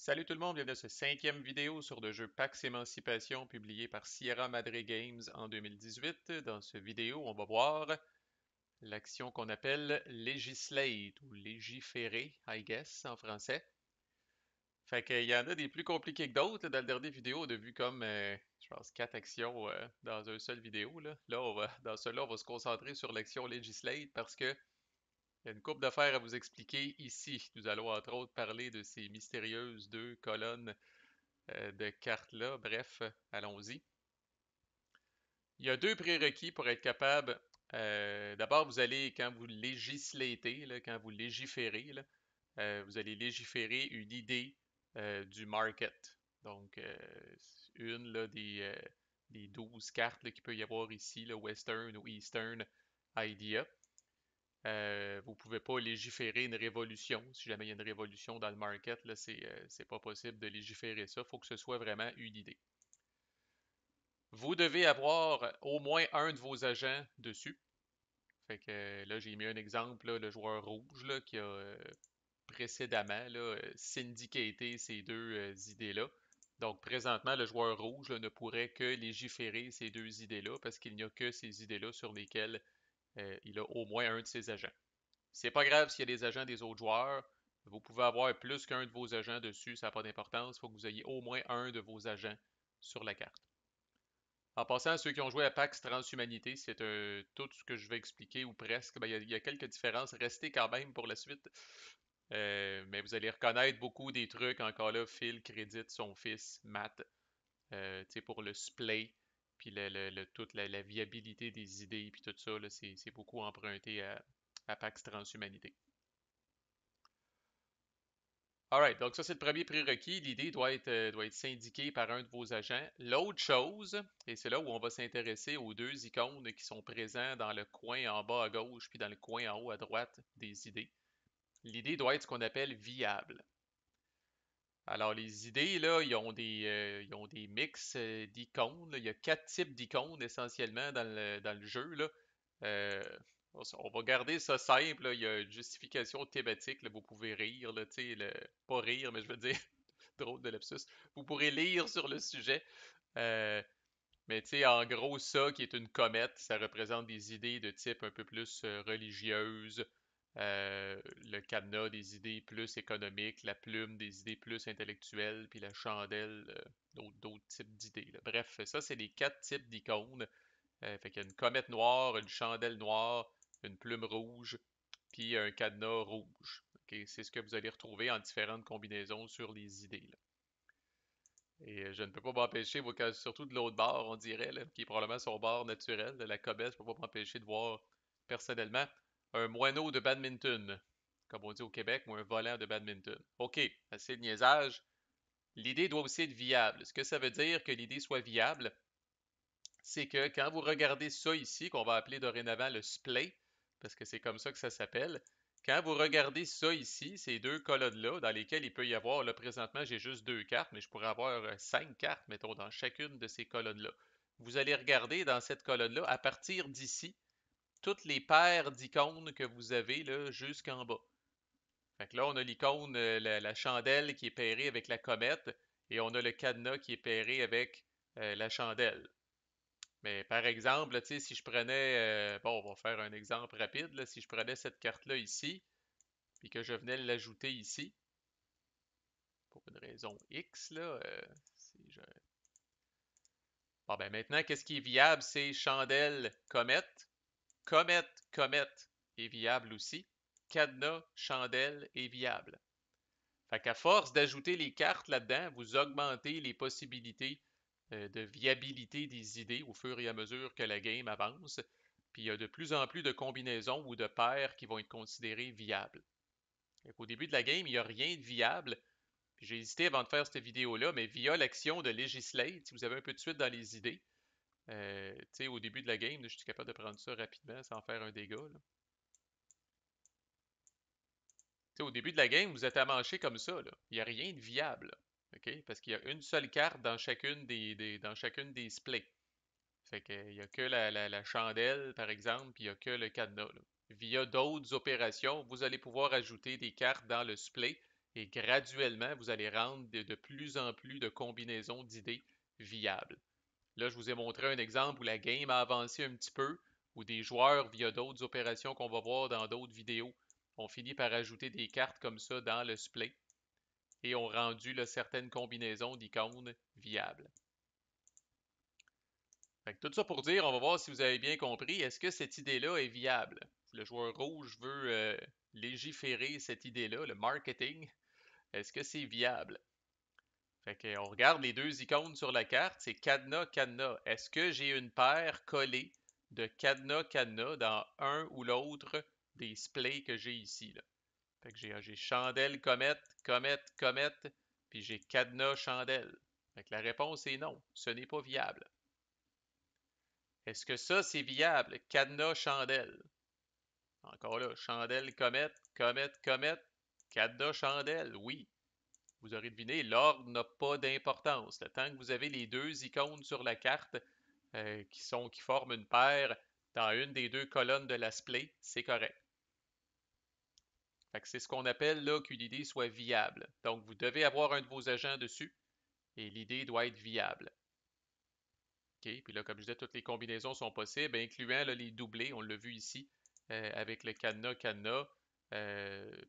Salut tout le monde, bienvenue à cette cinquième vidéo sur le jeu Pax Émancipation publié par Sierra Madre Games en 2018. Dans cette vidéo, on va voir l'action qu'on appelle Legislate ou légiférer, I guess, en français. Fait qu'il y en a des plus compliqués que d'autres. Dans la dernière vidéo, on a vu comme, je pense, quatre actions dans une seule vidéo. Là dans celle-là, on va se concentrer sur l'action Legislate parce que il y a une couple d'affaires à vous expliquer ici. Nous allons entre autres parler de ces mystérieuses deux colonnes de cartes-là. Bref, allons-y. Il y a deux prérequis pour être capable. D'abord, vous allez, quand vous législatez, là, quand vous légiférez, là, vous allez légiférer une idée du market. Donc, une là, des 12 cartes qu'il peut y avoir ici, là, Western ou Eastern Idea. Vous ne pouvez pas légiférer une révolution. Si jamais il y a une révolution dans le market, là, c'est pas possible de légiférer ça. Il faut que ce soit vraiment une idée. Vous devez avoir au moins un de vos agents dessus. Fait que là, j'ai mis un exemple, là, le joueur rouge là, qui a précédemment là, syndicaté ces deux idées-là. Donc présentement, le joueur rouge là, ne pourrait que légiférer ces deux idées-là parce qu'il n'y a que ces idées-là sur lesquelles il a au moins un de ses agents. C'est pas grave s'il y a des agents des autres joueurs. Vous pouvez avoir plus qu'un de vos agents dessus, ça n'a pas d'importance. Il faut que vous ayez au moins un de vos agents sur la carte. En passant, ceux qui ont joué à PAX Transhumanité, c'est tout ce que je vais expliquer, ou presque. Ben, il y a quelques différences. Restez quand même pour la suite. Mais vous allez reconnaître beaucoup des trucs. Encore là, Phil crédite son fils, Matt, pour le splay, puis toute la viabilité des idées, puis tout ça, c'est beaucoup emprunté à PAX Transhumanité. Alright, donc ça c'est le premier prérequis. L'idée doit être syndiquée par un de vos agents. L'autre chose, et c'est là où on va s'intéresser aux deux icônes qui sont présents dans le coin en bas à gauche puis dans le coin en haut à droite des idées. L'idée doit être ce qu'on appelle viable. Alors les idées, là, ils ont des mix d'icônes. Il y a quatre types d'icônes essentiellement dans le jeu, là. Euh, on va garder ça simple, là. Il y a une justification thématique, là. Vous pouvez rire, là, pas rire, mais je veux dire, drôle de lapsus. Vous pourrez lire sur le sujet. Euh, mais tu sais, en gros, ça qui est une comète, ça représente des idées de type un peu plus religieuse, le cadenas des idées plus économiques, la plume des idées plus intellectuelles, puis la chandelle d'autres types d'idées, là. Bref, ça, c'est les quatre types d'icônes. Fait qu'il y a une comète noire, une chandelle noire, une plume rouge, puis un cadenas rouge. Ok, c'est ce que vous allez retrouver en différentes combinaisons sur les idées, là. Et je ne peux pas m'empêcher, moi, surtout de l'autre bord, on dirait, là, qui est probablement son bord naturel, de la comète, je ne peux pas m'empêcher de voir personnellement un moineau de badminton, comme on dit au Québec, ou un volant de badminton. OK, assez de niaisage. L'idée doit aussi être viable. Ce que ça veut dire que l'idée soit viable, c'est que quand vous regardez ça ici, qu'on va appeler dorénavant le splay, parce que c'est comme ça que ça s'appelle, quand vous regardez ça ici, ces deux colonnes-là, dans lesquelles il peut y avoir, là présentement j'ai juste deux cartes, mais je pourrais avoir cinq cartes, mettons, dans chacune de ces colonnes-là. Vous allez regarder dans cette colonne-là, à partir d'ici, toutes les paires d'icônes que vous avez là jusqu'en bas. Fait que là, on a l'icône, la chandelle qui est pairée avec la comète, et on a le cadenas qui est pairé avec la chandelle. Mais par exemple, là, tu sais, si je prenais, bon, on va faire un exemple rapide, là, si je prenais cette carte-là ici, puis que je venais l'ajouter ici, pour une raison X, là, si je... Bon, ben maintenant, qu'est-ce qui est viable? C'est chandelle, comète. Comète, comète est viable aussi. Cadenas, chandelle est viable. Fait qu'à force d'ajouter les cartes là-dedans, vous augmentez les possibilités de viabilité des idées au fur et à mesure que la game avance. Puis il y a de plus en plus de combinaisons ou de paires qui vont être considérées viables. Au début de la game, il n'y a rien de viable. Puis j'ai hésité avant de faire cette vidéo-là, mais via l'action de Legislate, si vous avez un peu de suite dans les idées, tu sais, au début de la game, là, je suis capable de prendre ça rapidement sans faire un dégât, là. T'sais, au début de la game, vous êtes amanché comme ça, là. Il n'y a rien de viable, là. OK? Parce qu'il y a une seule carte dans chacune dans chacune des splays. Fait qu'il n'y a que la chandelle, par exemple, puis il n'y a que le cadenas, là. Via d'autres opérations, vous allez pouvoir ajouter des cartes dans le splay Et graduellement, vous allez rendre de plus en plus de combinaisons d'idées viables. Là, je vous ai montré un exemple où la game a avancé un petit peu, où des joueurs, via d'autres opérations qu'on va voir dans d'autres vidéos, ont fini par ajouter des cartes comme ça dans le splay et ont rendu là, certaines combinaisons d'icônes viables. Fait que tout ça pour dire, on va voir si vous avez bien compris, est-ce que cette idée-là est viable? Le joueur rouge veut légiférer cette idée-là, le marketing. Est-ce que c'est viable? Fait qu'on regarde les deux icônes sur la carte, c'est cadenas, cadenas. Est-ce que j'ai une paire collée de cadenas, cadenas dans un ou l'autre des splays que j'ai ici, là? Fait que j'ai chandelle, comète, comète, comète, puis j'ai cadenas, chandelle. Fait que la réponse est non, ce n'est pas viable. Est-ce que ça, c'est viable? Cadenas, chandelle. Encore là, chandelle, comète, comète, comète, cadenas, chandelle, oui. Vous aurez deviné, l'ordre n'a pas d'importance. Tant que vous avez les deux icônes sur la carte qui forment une paire dans une des deux colonnes de la splay, c'est correct. Fait que c'est ce qu'on appelle là qu'une idée soit viable. Donc, vous devez avoir un de vos agents dessus et l'idée doit être viable. OK? Puis là, comme je disais, toutes les combinaisons sont possibles, incluant là, les doublés. On l'a vu ici avec le cadenas, cadenas.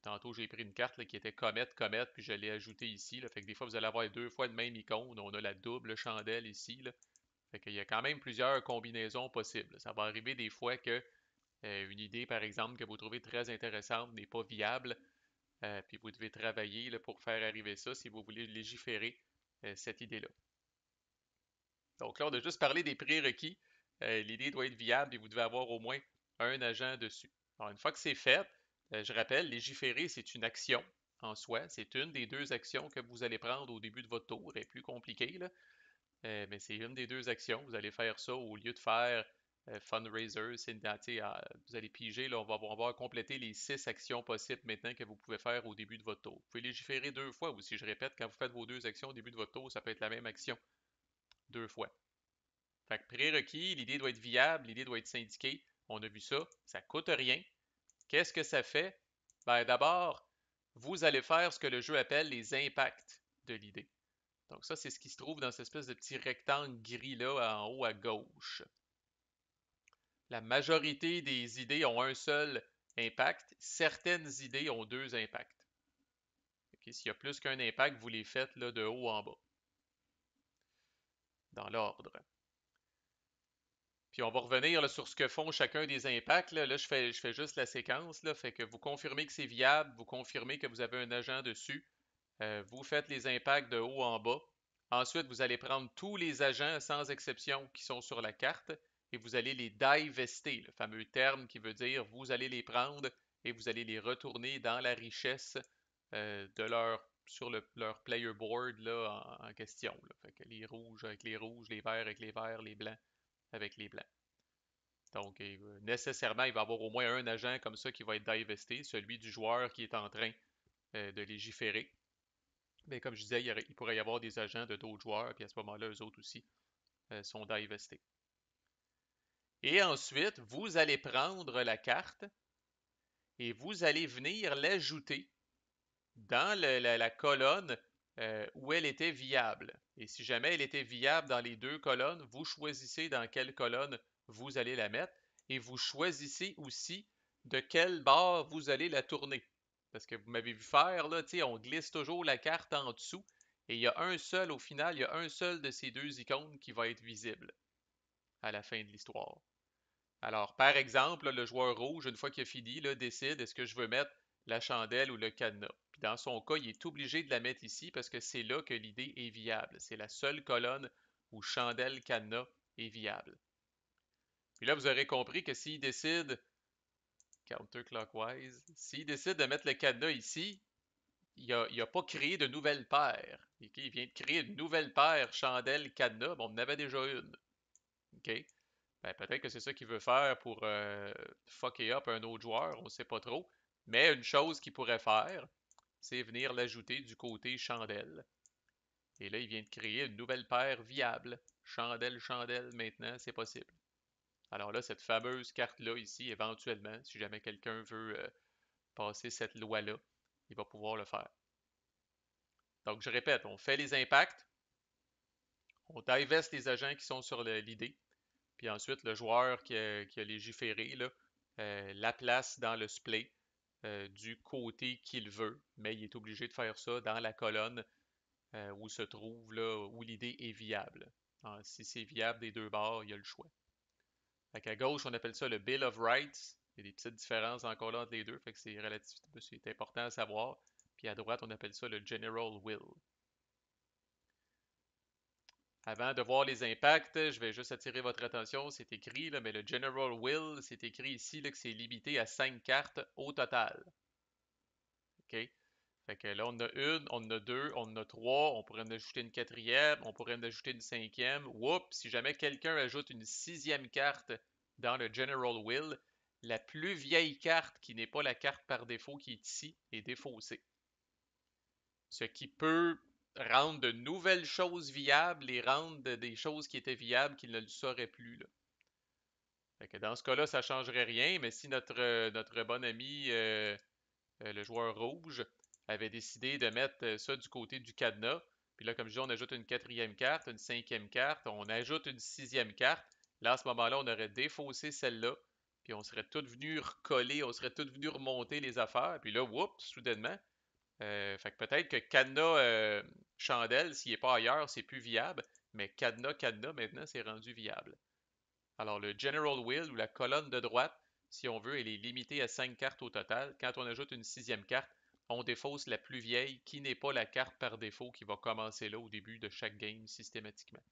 Tantôt, j'ai pris une carte là, qui était comète, comète, puis je l'ai ajoutée ici. Là. Fait que des fois, vous allez avoir deux fois le même icône. On a la double chandelle ici. Là. Fait qu'il y a quand même plusieurs combinaisons possibles. Ça va arriver des fois que une idée, par exemple, que vous trouvez très intéressante n'est pas viable. Puis vous devez travailler là, pour faire arriver ça si vous voulez légiférer cette idée-là. Donc là, on a juste parlé des prérequis. L'idée doit être viable et vous devez avoir au moins un agent dessus. Alors, une fois que c'est fait, je rappelle, légiférer, c'est une action en soi. C'est une des deux actions que vous allez prendre au début de votre tour. Elle est plus compliquée, là. Mais c'est une des deux actions. Vous allez faire ça au lieu de faire fundraiser. Vous allez piger, là, on va compléter les 6 actions possibles maintenant que vous pouvez faire au début de votre tour. Vous pouvez légiférer 2 fois aussi. Je répète, quand vous faites vos 2 actions au début de votre tour, ça peut être la même action 2 fois. Fait que prérequis, l'idée doit être viable, l'idée doit être syndiquée. On a vu ça, ça coûte rien. Qu'est-ce que ça fait? Ben d'abord, vous allez faire ce que le jeu appelle les impacts de l'idée. Donc ça, c'est ce qui se trouve dans cette espèce de petit rectangle gris-là en haut à gauche. La majorité des idées ont un seul impact. Certaines idées ont 2 impacts. Okay? S'il y a plus qu'un impact, vous les faites là, de haut en bas, dans l'ordre. Puis on va revenir là, sur ce que font chacun des impacts. Là, je fais juste la séquence. Là, fait que vous confirmez que c'est viable, vous confirmez que vous avez un agent dessus, vous faites les impacts de haut en bas. Ensuite, vous allez prendre tous les agents sans exception qui sont sur la carte et vous allez les divester, le fameux terme qui veut dire vous allez les prendre et vous allez les retourner dans la richesse sur leur player board là, en question. Là. Fait que les rouges avec les rouges, les verts avec les verts, les blancs avec les blancs. Donc, nécessairement, il va y avoir au moins un agent comme ça qui va être divesté, celui du joueur qui est en train de légiférer. Mais comme je disais, il pourrait y avoir des agents de d'autres joueurs, puis à ce moment-là, eux autres aussi sont divestés. Et ensuite, vous allez prendre la carte et vous allez venir l'ajouter dans la colonne où elle était viable. Et si jamais elle était viable dans les deux colonnes, vous choisissez dans quelle colonne vous allez la mettre et vous choisissez aussi de quel bord vous allez la tourner. Parce que vous m'avez vu faire, là, on glisse toujours la carte en dessous et il y a un seul, au final, il y a un seul de ces deux icônes qui va être visible à la fin de l'histoire. Alors, par exemple, le joueur rouge, une fois qu'il a fini, là, décide est-ce que je veux mettre la chandelle ou le cadenas. Puis dans son cas, il est obligé de la mettre ici parce que c'est là que l'idée est viable. C'est la seule colonne où chandelle, cadenas est viable. Puis là, vous aurez compris que s'il décide, counterclockwise, s'il décide de mettre le cadenas ici, il a pas créé de nouvelle paire. Okay? Il vient de créer une nouvelle paire chandelle, cadenas. Bon, on en avait déjà une. OK? Ben, peut-être que c'est ça qu'il veut faire pour fucker up un autre joueur, on ne sait pas trop. Mais une chose qu'il pourrait faire, c'est venir l'ajouter du côté chandelle. Et là, il vient de créer une nouvelle paire viable. Chandelle, chandelle, maintenant, c'est possible. Alors là, cette fameuse carte-là ici, éventuellement, si jamais quelqu'un veut passer cette loi-là, il va pouvoir le faire. Donc, je répète, on fait les impacts, on diveste les agents qui sont sur l'idée, puis ensuite, le joueur qui a légiféré là, la place dans le splay du côté qu'il veut, mais il est obligé de faire ça dans la colonne où se trouve là, où l'idée est viable. Alors, si c'est viable des deux bords, il y a le choix. Fait qu'à gauche, on appelle ça le Bill of Rights. Il y a des petites différences encore là entre les deux, fait que c'est important à savoir. Puis à droite, on appelle ça le General Will. Avant de voir les impacts, je vais juste attirer votre attention, c'est écrit, là, mais le General Will, c'est écrit ici là, que c'est limité à 5 cartes au total. OK? Fait que là, on en a une, on en a deux, on en a trois, on pourrait en ajouter une quatrième, on pourrait en ajouter une cinquième. Oups, si jamais quelqu'un ajoute une sixième carte dans le General Will, la plus vieille carte, qui n'est pas la carte par défaut qui est ici, est défaussée. Ce qui peut rendre de nouvelles choses viables et rendre des choses qui étaient viables qui ne le seraient plus, là. Fait que dans ce cas-là, ça ne changerait rien, mais si notre bon ami le joueur rouge, avait décidé de mettre ça du côté du cadenas. Puis là, comme je dis, on ajoute une quatrième carte, une cinquième carte, on ajoute une sixième carte. Là, à ce moment-là, on aurait défaussé celle-là, puis on serait tous venus recoller, on serait tous venus remonter les affaires. Puis là, whoops, soudainement, fait que peut-être que cadenas chandelle, s'il n'est pas ailleurs, c'est plus viable, mais cadenas, maintenant, c'est rendu viable. Alors, le General Will ou la colonne de droite, si on veut, elle est limitée à 5 cartes au total. Quand on ajoute une sixième carte, on défausse la plus vieille, qui n'est pas la carte par défaut qui va commencer là au début de chaque game systématiquement.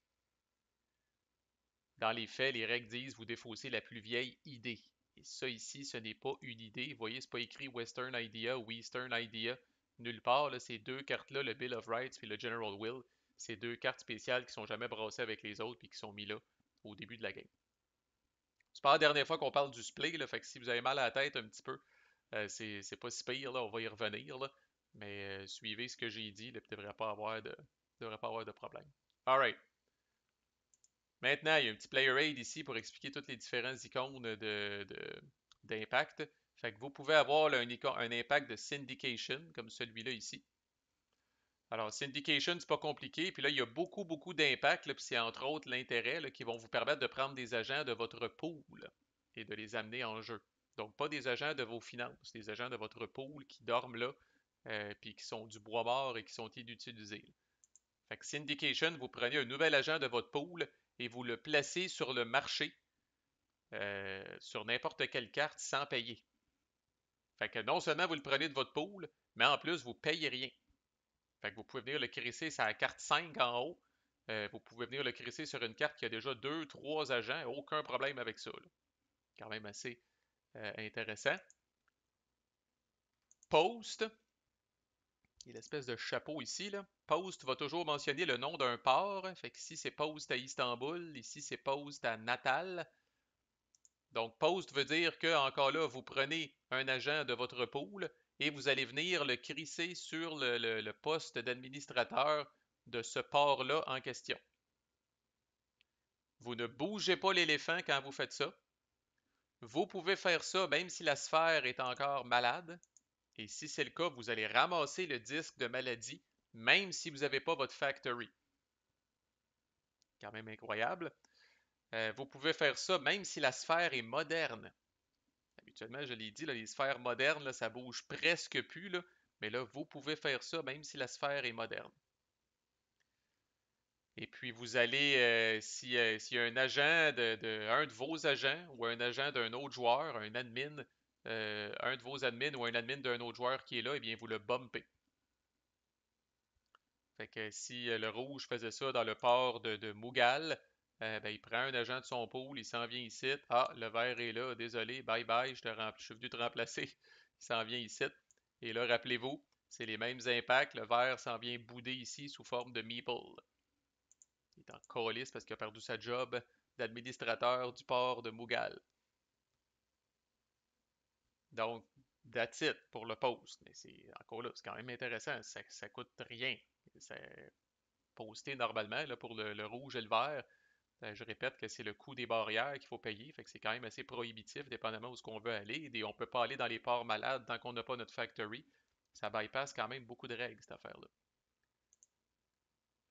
Dans les faits, les règles disent vous défaussez la plus vieille idée. Et ça ici, ce n'est pas une idée. Vous voyez, c'est pas écrit Western Idea ou Eastern Idea. Nulle part, là, ces deux cartes-là, le Bill of Rights et le General Will, c'est deux cartes spéciales qui sont jamais brassées avec les autres et qui sont mis là au début de la game. C'est pas la dernière fois qu'on parle du splay, là, fait que si vous avez mal à la tête un petit peu, c'est pas si pire, là, on va y revenir, là, mais suivez ce que j'ai dit, là, puis devrait pas avoir de problème. Alright. Maintenant, il y a un petit player aid ici pour expliquer toutes les différentes icônes d'impact. Fait que vous pouvez avoir là, un impact de syndication, comme celui-là ici. Alors, syndication, c'est pas compliqué. Puis là, il y a beaucoup d'impacts. Puis c'est entre autres l'intérêt là, qui vont vous permettre de prendre des agents de votre pool et de les amener en jeu. Donc, pas des agents de vos finances, des agents de votre pool qui dorment là, puis qui sont du bois mort et qui sont inutilisés. Fait que syndication, vous prenez un nouvel agent de votre pool et vous le placez sur le marché, sur n'importe quelle carte sans payer. Fait que non seulement vous le prenez de votre pool, mais en plus, vous payez rien. Fait que vous pouvez venir le crisser sur la carte 5 en haut. Vous pouvez venir le crisser sur une carte qui a déjà 2, 3 agents. Aucun problème avec ça, là. Quand même assez intéressant. Post, il y a l'espèce de chapeau ici, là. Post va toujours mentionner le nom d'un port. Fait qu'ici, c'est Post à Istanbul. Ici, c'est Post à Natal. Donc, Post veut dire que, encore là, vous prenez un agent de votre pool et vous allez venir le crisser sur le poste d'administrateur de ce port-là en question. Vous ne bougez pas l'éléphant quand vous faites ça. Vous pouvez faire ça même si la sphère est encore malade. Et si c'est le cas, vous allez ramasser le disque de maladie même si vous n'avez pas votre factory. Quand même incroyable. Vous pouvez faire ça même si la sphère est moderne. Habituellement, je l'ai dit, là, les sphères modernes, là, ça bouge presque plus. Là, mais là, vous pouvez faire ça même si la sphère est moderne. Et puis vous allez, s'il y a un agent un de vos agents ou un agent d'un autre joueur, un admin, un de vos admins ou un admin d'un autre joueur qui est là, eh bien vous le bumpez. Fait que si le rouge faisait ça dans le port de Mughal, ben, il prend un agent de son pool, il s'en vient ici. Ah, le vert est là, désolé, bye bye, je suis venu te remplacer. Il s'en vient ici. Et là, rappelez-vous, c'est les mêmes impacts. Le vert s'en vient bouder ici sous forme de meeple. Il est en calice parce qu'il a perdu sa job d'administrateur du port de Mughal. Donc, that's it pour le post. Mais c'est encore là, c'est quand même intéressant. Ça coûte rien. C'est posté normalement là, pour le rouge et le vert. Je répète que c'est le coût des barrières qu'il faut payer. Fait que c'est quand même assez prohibitif, dépendamment où ce qu'on veut aller. Et on ne peut pas aller dans les ports malades tant qu'on n'a pas notre factory. Ça bypass quand même beaucoup de règles, cette affaire-là.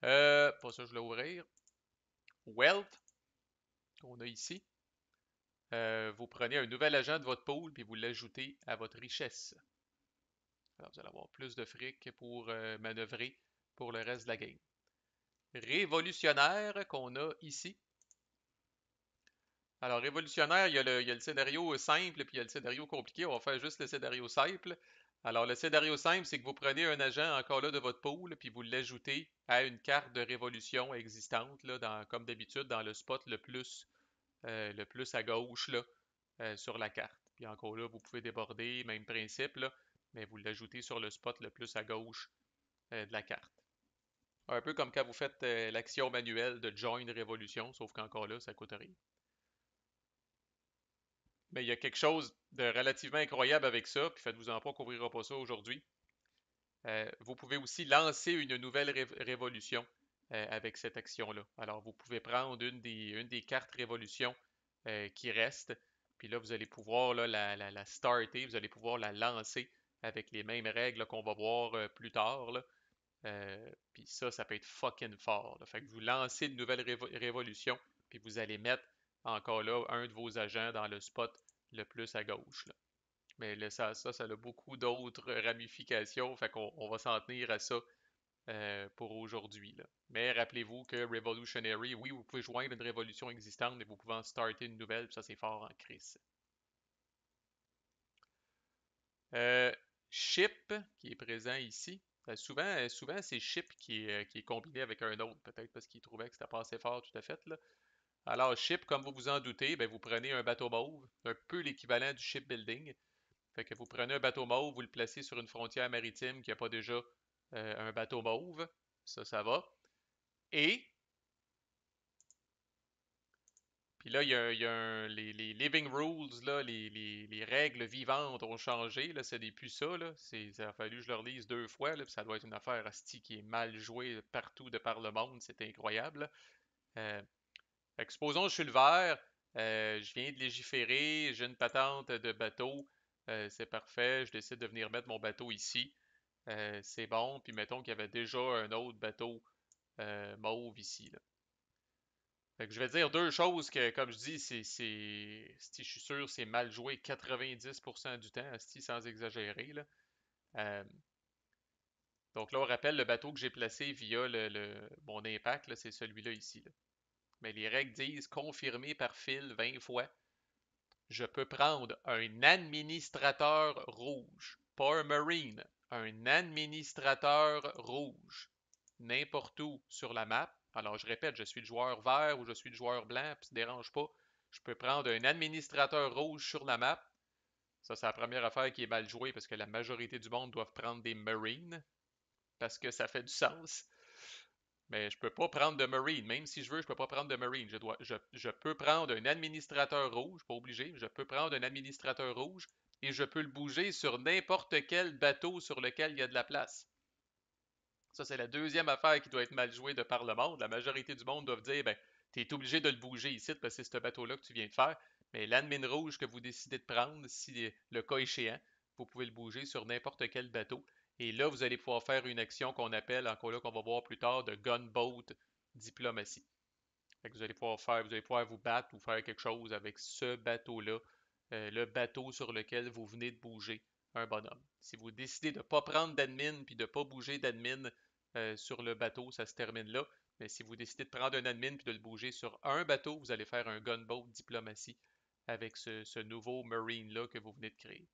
Pas ça, je vais l'ouvrir. Wealth, qu'on a ici. Vous prenez un nouvel agent de votre pool puis vous l'ajoutez à votre richesse. Alors, vous allez avoir plus de fric pour manœuvrer pour le reste de la game. Révolutionnaire qu'on a ici. Alors, révolutionnaire, il y a le scénario simple puis il y a le scénario compliqué. On va faire juste le scénario simple. Alors, le scénario simple, c'est que vous prenez un agent encore là de votre pool puis vous l'ajoutez à une carte de révolution existante, là, comme d'habitude, dans le spot le plus à gauche là, sur la carte. Puis encore là, vous pouvez déborder, même principe, là, mais vous l'ajoutez sur le spot le plus à gauche de la carte. Un peu comme quand vous faites l'action manuelle de Join Révolution, sauf qu'encore là, ça coûte rien. Mais il y a quelque chose de relativement incroyable avec ça, puis faites-vous-en pas qu'on n'ouvrira pas ça aujourd'hui. Vous pouvez aussi lancer une nouvelle révolution avec cette action-là. Alors, vous pouvez prendre une des cartes révolution qui reste, puis là, vous allez pouvoir là, la starter, vous allez pouvoir la lancer avec les mêmes règles qu'on va voir plus tard, là. Puis ça peut être fucking fort, là. Fait que vous lancez une nouvelle révolution, puis vous allez mettre encore là un de vos agents dans le spot le plus à gauche, là. Mais là, ça a beaucoup d'autres ramifications, fait qu'on va s'en tenir à ça pour aujourd'hui, là. Mais rappelez-vous que Revolutionary, oui, vous pouvez joindre une révolution existante, mais vous pouvez en starter une nouvelle, puis ça c'est fort en crise. Euh, Ship, qui est présent ici. Souvent c'est Ship qui est combiné avec un autre, peut-être parce qu'il trouvait que c'était pas assez fort tout à fait, là. Alors, Ship, comme vous vous en doutez, ben, vous prenez un bateau mauve, un peu l'équivalent du shipbuilding. Fait que vous prenez un bateau mauve, vous le placez sur une frontière maritime qui n'a pas déjà un bateau mauve. Ça va. Et, puis là, les living rules, là, les règles vivantes ont changé. Là, c'est des plus ça. Là. Ça a fallu que je leur lise 2 fois. Là, puis ça doit être une affaire asti qui est mal jouée partout de par le monde. C'est incroyable. Là. Fait que supposons que je suis le vert, je viens de légiférer, j'ai une patente de bateau, c'est parfait, je décide de venir mettre mon bateau ici. C'est bon. Puis mettons qu'il y avait déjà un autre bateau mauve ici, là. Fait que je vais dire deux choses que, comme je dis, je suis sûr, c'est mal joué 90% du temps, asti, sans exagérer, là. Euh, donc là, on rappelle le bateau que j'ai placé via mon impact, là, c'est celui-là ici, là. Mais les règles disent confirmé par fil 20 fois. Je peux prendre un administrateur rouge, pas un marine, un administrateur rouge, n'importe où sur la map. Alors je répète, je suis le joueur vert ou je suis le joueur blanc, puis ça ne dérange pas. Je peux prendre un administrateur rouge sur la map. Ça, c'est la première affaire qui est mal jouée parce que la majorité du monde doivent prendre des marines parce que ça fait du sens. Mais je peux pas prendre de Marine. Même si je veux, je peux pas prendre de Marine. Je peux prendre un administrateur rouge, pas obligé, je peux prendre un administrateur rouge et je peux le bouger sur n'importe quel bateau sur lequel il y a de la place. Ça, c'est la deuxième affaire qui doit être mal jouée de par le monde. La majorité du monde doit dire, ben, tu es obligé de le bouger ici parce que c'est ce bateau-là que tu viens de faire. Mais l'admin rouge que vous décidez de prendre, si le cas échéant, vous pouvez le bouger sur n'importe quel bateau. Et là, vous allez pouvoir faire une action qu'on appelle, encore là, qu'on va voir plus tard, de gunboat diplomatie. Fait que vous allez pouvoir vous battre ou faire quelque chose avec ce bateau-là, le bateau sur lequel vous venez de bouger un bonhomme. Si vous décidez de ne pas prendre d'admin puis de ne pas bouger d'admin sur le bateau, ça se termine là. Mais si vous décidez de prendre un admin puis de le bouger sur un bateau, vous allez faire un gunboat diplomatie avec ce nouveau Marine-là que vous venez de créer.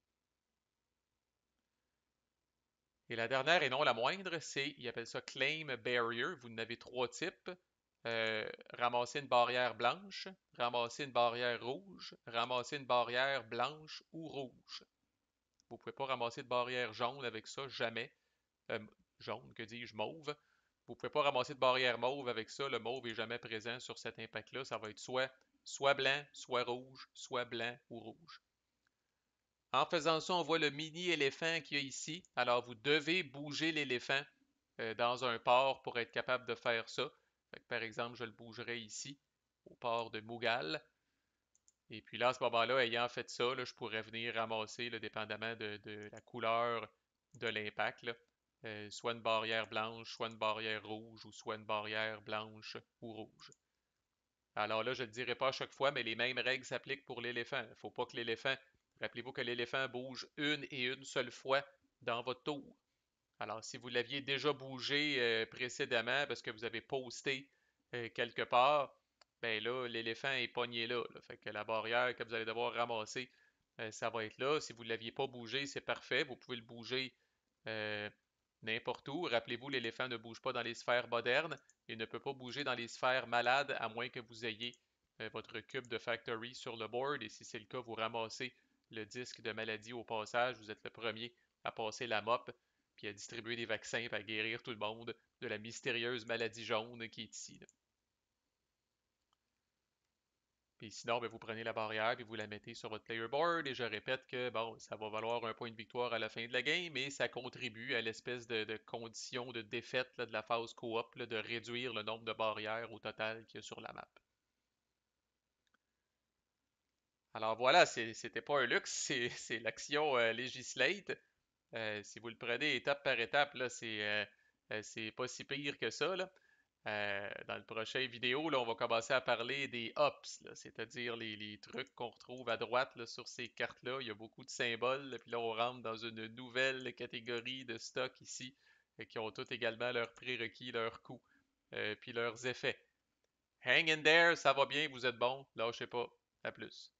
Et la dernière et non la moindre, ils appellent ça Claim Barrier. Vous en avez 3 types. Ramasser une barrière blanche, ramasser une barrière rouge, ramasser une barrière blanche ou rouge. Vous ne pouvez pas ramasser de barrière jaune avec ça, jamais. Euh, Jaune, que dis-je, mauve. Vous ne pouvez pas ramasser de barrière mauve avec ça. Le mauve est jamais présent sur cet impact-là. Ça va être soit blanc, soit rouge, soit blanc ou rouge. En faisant ça, on voit le mini-éléphant qu'il y a ici. Alors, vous devez bouger l'éléphant dans un port pour être capable de faire ça. Fait que, par exemple, je le bougerai ici, au port de Mughal. Et puis là, à ce moment-là, ayant fait ça, là, je pourrais venir ramasser, là, dépendamment de la couleur de l'impact, là, soit une barrière blanche, soit une barrière rouge, ou soit une barrière blanche ou rouge. Alors là, je ne le dirai pas à chaque fois, mais les mêmes règles s'appliquent pour l'éléphant. Il ne faut pas que l'éléphant, rappelez-vous que l'éléphant bouge une et une seule fois dans votre tour. Alors, si vous l'aviez déjà bougé précédemment parce que vous avez posté quelque part, ben là, l'éléphant est pogné là, là. Fait que la barrière que vous allez devoir ramasser, ça va être là. Si vous ne l'aviez pas bougé, c'est parfait. Vous pouvez le bouger euh, n'importe où. Rappelez-vous, l'éléphant ne bouge pas dans les sphères modernes et ne peut pas bouger dans les sphères malades à moins que vous ayez votre cube de Factory sur le board. Et si c'est le cas, vous ramassez le disque de maladie au passage. Vous êtes le premier à passer la mop puis à distribuer des vaccins et à guérir tout le monde de la mystérieuse maladie jaune qui est ici, là. Puis sinon, ben, vous prenez la barrière et vous la mettez sur votre player board. Et je répète que bon, ça va valoir un point de victoire à la fin de la game, mais ça contribue à l'espèce de condition de défaite là, de la phase coop, là, de réduire le nombre de barrières au total qu'il y a sur la map. Alors voilà, c'était pas un luxe, c'est l'action Legislate. Si vous le prenez étape par étape, là, c'est pas si pire que ça, là. Dans le prochain vidéo, là, on va commencer à parler des hops, là, c'est-à-dire les trucs qu'on retrouve à droite là, sur ces cartes-là. Il y a beaucoup de symboles, là, puis là, on rentre dans une nouvelle catégorie de stocks ici, qui ont tous également leurs prérequis, leurs coûts, puis leurs effets. Hang in there, ça va bien, vous êtes bon, lâchez pas. À plus.